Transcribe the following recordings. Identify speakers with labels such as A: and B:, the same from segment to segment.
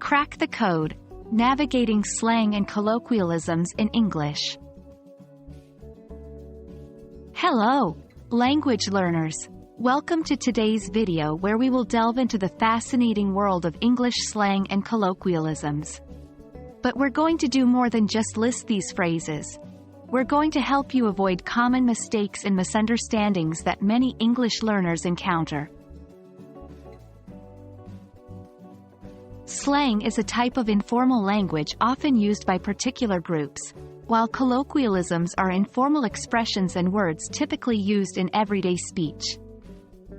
A: Crack the code: navigating slang and colloquialisms in English. Hello, language learners. Welcome to today's video where we will delve into the fascinating world of English slang and colloquialisms. But we're going to do more than just list these phrases. We're going to help you avoid common mistakes and misunderstandings that many English learners encounter. Slang is a type of informal language often used by particular groups, while colloquialisms are informal expressions and words typically used in everyday speech.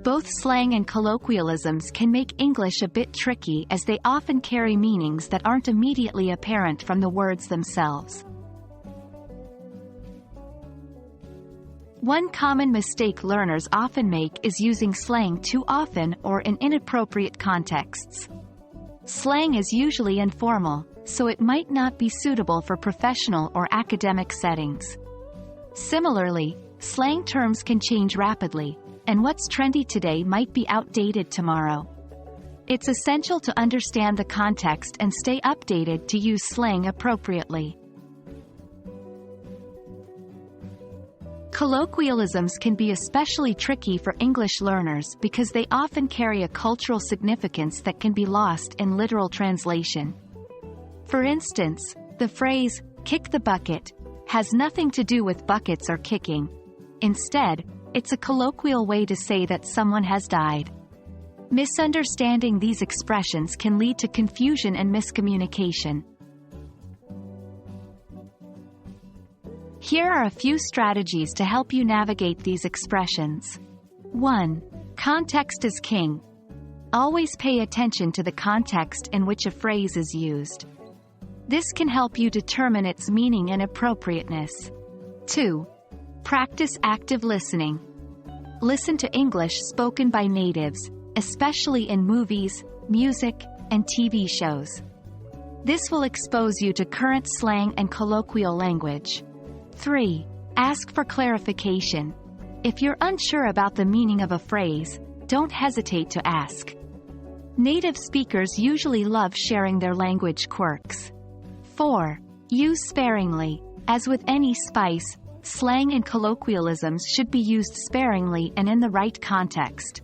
A: Both slang and colloquialisms can make English a bit tricky as they often carry meanings that aren't immediately apparent from the words themselves. One common mistake learners often make is using slang too often or in inappropriate contexts. Slang is usually informal, so it might not be suitable for professional or academic settings. Similarly, slang terms can change rapidly, and what's trendy today might be outdated tomorrow. It's essential to understand the context and stay updated to use slang appropriately. Colloquialisms can be especially tricky for English learners because they often carry a cultural significance that can be lost in literal translation. For instance, the phrase, "kick the bucket," has nothing to do with buckets or kicking. Instead, it's a colloquial way to say that someone has died. Misunderstanding these expressions can lead to confusion and miscommunication. Here are a few strategies to help you navigate these expressions. 1. Context is king. Always pay attention to the context in which a phrase is used. This can help you determine its meaning and appropriateness. 2. Practice active listening. Listen to English spoken by natives, especially in movies, music, and TV shows. This will expose you to current slang and colloquial language. 3. Ask for clarification. If you're unsure about the meaning of a phrase, don't hesitate to ask. Native speakers usually love sharing their language quirks. 4. Use sparingly. As with any spice, slang and colloquialisms should be used sparingly and in the right context.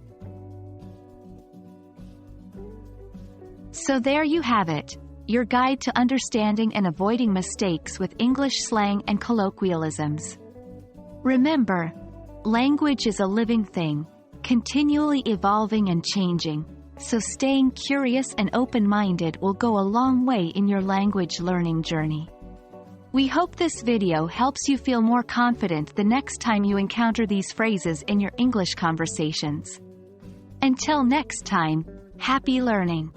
A: So there you have it, your guide to understanding and avoiding mistakes with English slang and colloquialisms. Remember, language is a living thing, continually evolving and changing, so staying curious and open-minded will go a long way in your language learning journey. We hope this video helps you feel more confident the next time you encounter these phrases in your English conversations. Until next time, happy learning!